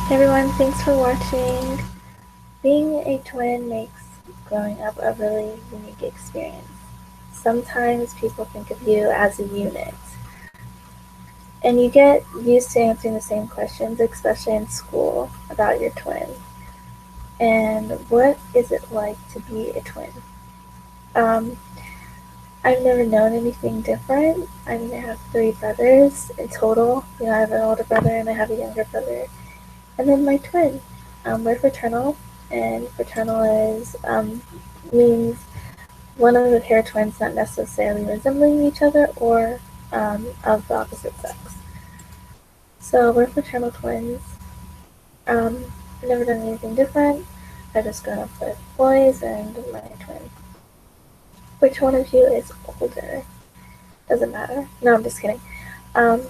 Hey everyone, thanks for watching. Being a twin makes growing up a really unique experience. Sometimes people think of you as a unit, and you get used to answering the same questions, especially in school, about your twin. And what is it like to be a twin? Um, I've never known anything different. I mean, I have three brothers in total. I have an older brother and I have a younger brother. And then my twin. We're fraternal, and fraternal means one of the pair of twins not necessarily resembling each other or of the opposite sex. So we're fraternal twins. I've never done anything different. I've just grown up with boys and my twin. Which one of you is older? Doesn't matter. No, I'm just kidding. Um,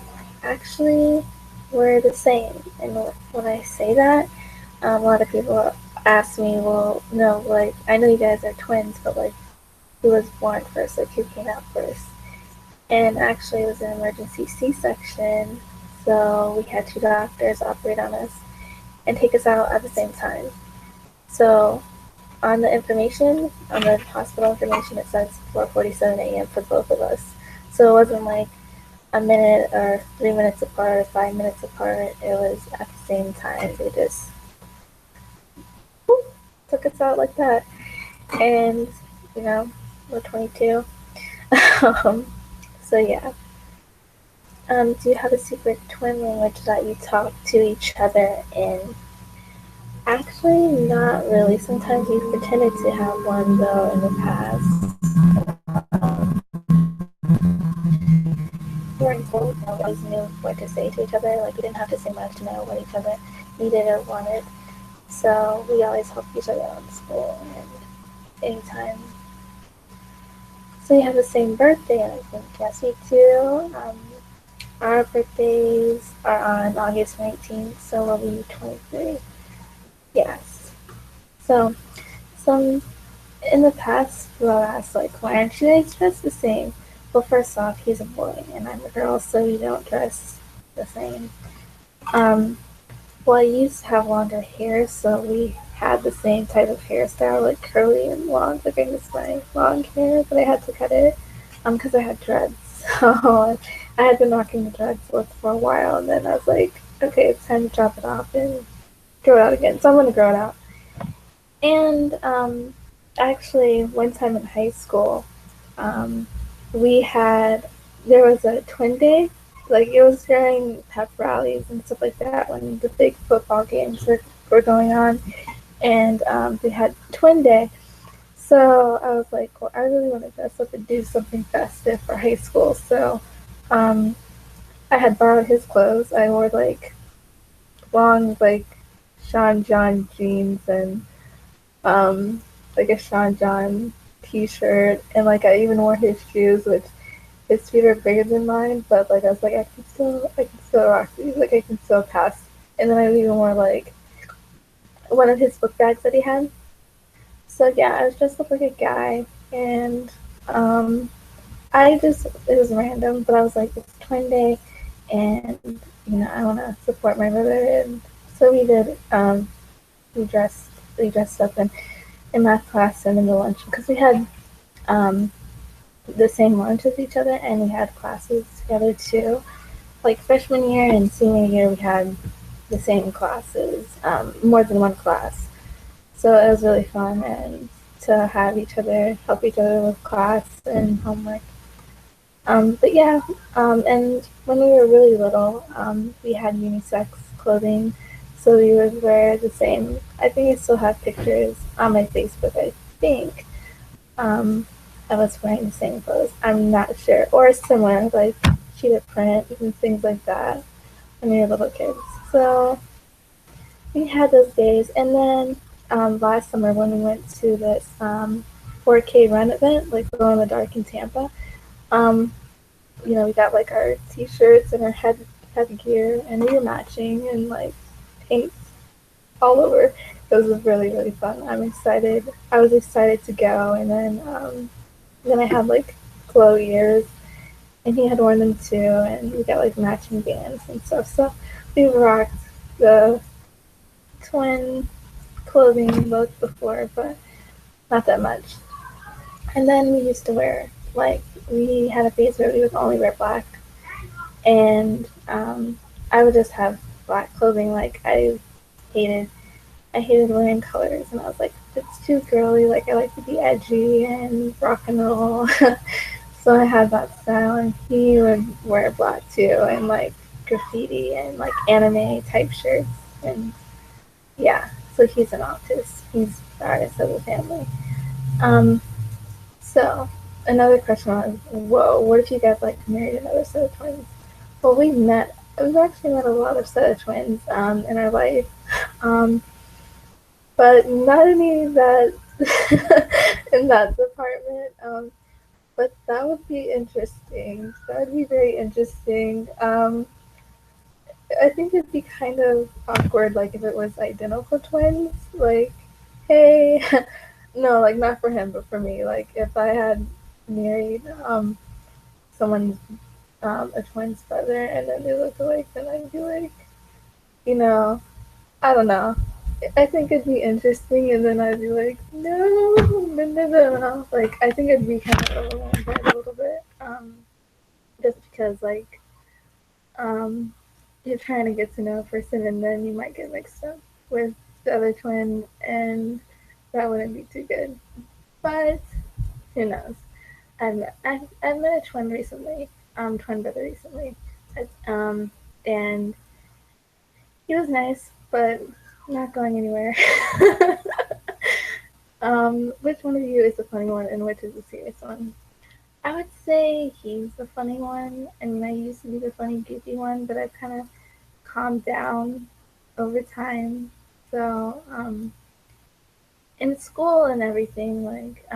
actually, we're the same. And when I say that, a lot of people ask me, well, no, like, I know you guys are twins, but like, who was born first? Like, who came out first? And actually, it was an emergency C-section, so we had two doctors operate on us and take us out at the same time. So on the information, on the hospital information, it says 4:47 a.m. for both of us. So it wasn't like a minute or 3 minutes apart or 5 minutes apart. It was at the same time. They just took us out like that. And, you know, we're 22. um, so yeah. Do you have a secret twin language that you talk to each other in? Actually, not really. Sometimes we've pretended to have one though in the past. We were in school, we always knew what to say to each other. Like we didn't have to say much to know what each other needed or wanted. So we always helped each other out in school and anytime. So we have the same birthday, and I think yes, we do. Our birthdays are on August 19th, so we'll be 23. Yes. So, some in the past, people asked, like, why aren't you guys dressed the same? Well, first off, he's a boy and I'm a girl, so we don't dress the same. Um, well, I used to have longer hair, so we had the same type of hairstyle, like curly and long. Like, I miss my long hair, but I had to cut it because I had dreads. So I had been rocking the dreads for a while, and then I was like, okay, it's time to drop it off and grow it out again. So I'm gonna grow it out. And actually, one time in high school, um, we had there was a twin day. Like it was during pep rallies and stuff like that when the big football games were going on, and they had twin day. So I was like, well, I really want to dress up and do something festive for high school. So um, I had borrowed his clothes. I wore like long like Sean John jeans and um, like a Sean John t-shirt, and like I even wore his shoes, which his feet are bigger than mine, but like I was like I can still rock these, like I can still pass. And then I even wore like one of his book bags that he had. So yeah, I was dressed up like a guy, and um, I just it was random, but I was like it's twin day, and I want to support my brother, and so we did. We dressed we dressed up in math class and in the lunch because we had um, the same lunch as each other and we had classes together too. Like freshman year and senior year, we had the same classes, more than one class. So it was really fun and to have each other help each other with class and homework. But yeah, and when we were really little, we had unisex clothing, so we would wear the same. I think I still have pictures on my Facebook. I think um, of us wearing the same clothes. I'm not sure, or similar, like cheetah print and things like that when we were little kids. So we had those days, and then last summer when we went to this 4K run event, like Glow in the Dark in Tampa, um, we got like our t-shirts and our headgear, and we were matching and like paint all over. It was really really fun. I'm excited. I was excited to go, and then I had like glow ears, and he had worn them too, and we got like matching bands and stuff. So we rocked the twin clothing look before, but not that much. And then we used to wear, like, we had a phase where we would only wear black, and I would just have black clothing. Like, hated I hated wearing colors, and I was like, it's too girly. Like, I like to be edgy and rock and roll. So I had that style, and he would wear black too, and like graffiti and like anime type shirts, and yeah. So he's an artist. He's the artist of the family. Um, so another question was, whoa, what if you guys like married another set of twins? Well, we've actually met a lot of set of twins in our life, um, but not any that in that department. But that would be interesting. That would be very interesting. I think it'd be kind of awkward, like if it was identical twins. Like, hey, no, like not for him, but for me. Like if I had married someone's a twin's brother and then they look alike, then I'd be like, you know, I don't know. I think it'd be interesting, and then I'd be like, no, no, no, no. Like I think it'd be kind of overwhelmed by it a little bit, just because like um, you're trying to get to know a person, and then you might get mixed up with the other twin, and that wouldn't be too good. But who knows? I've met a twin recently, twin brother recently, um, and he was nice, but not going anywhere. Which one of you is the funny one, and which is the serious one? I would say he's the funny one. I mean, I used to be the funny, goofy one, but I've kind of calmed down over time. So, in school and everything, like,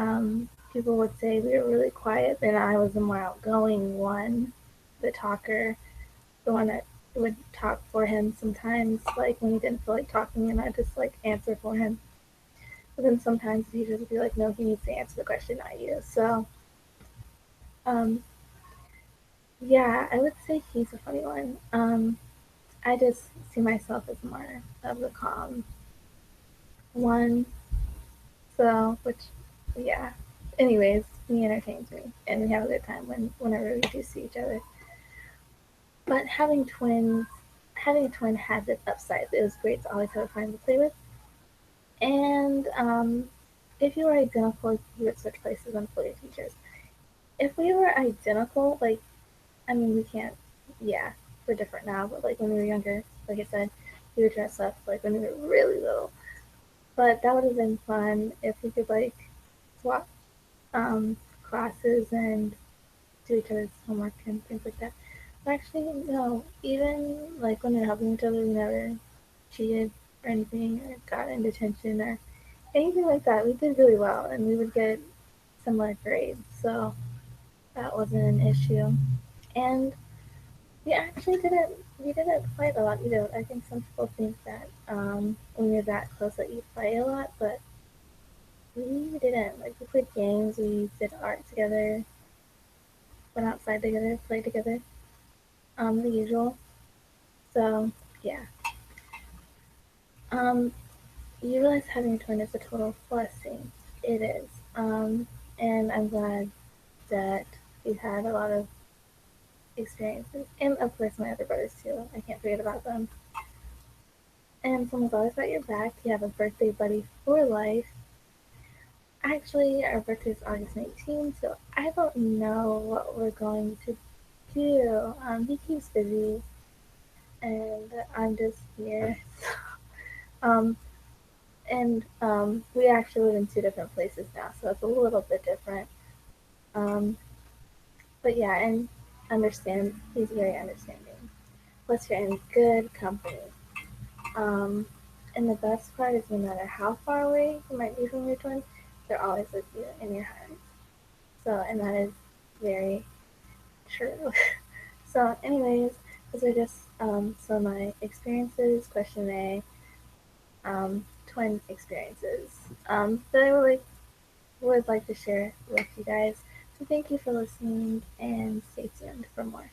people would say we were really quiet, and I was the more outgoing one, the talker, the one that would talk for him sometimes, like when he didn't feel like talking, and I just like answer for him. But then sometimes the teachers would be like, no, he needs to answer the question, not you. So, um, yeah, I would say he's a funny one. I just see myself as more of the calm one. So, which, yeah. Anyways, he entertains me, and we have a good time whenever we do see each other. But having a twin has its upsides. It was great to always have a friend to play with, and if you were identical, you would switch places and play with teachers. If we were identical, like, I mean, we can't, yeah, we're different now, but like when we were younger, like I said, we would dress up like when we were really little. But that would have been fun if we could like swap classes and do each other's homework and things like that. But actually, no. Even like when we were helping each other, we never cheated or anything or got in detention or anything like that. We did really well, and we would get similar grades, so that wasn't an issue. And we actually didn't fight a lot either. I think some people think that when you're that close that you fight a lot, but we didn't. Like we played games, we did art together, went outside together, played together, the usual. So yeah. Um, you realize having a twin is a total blessing. It is. And I'm glad that we've had a lot of experiences, and of course my other brothers too. I can't forget about them. And someone's always got your back. You have a birthday buddy for life. Actually, our birthday is August 19th, so I don't know what we're going to do. He keeps busy, and I'm just here. um, and we actually live in two different places now, so it's a little bit different. Um, but yeah, and understand. He's very understanding. Plus, you're in good company. Um, and the best part is, no matter how far away you might be from your twin, they're always with you in your heart. So, and that is very true. So, anyways, those are just some of my experiences. Question A, twin experiences that I would like to share with you guys. So, thank you for listening, and stay tuned for more.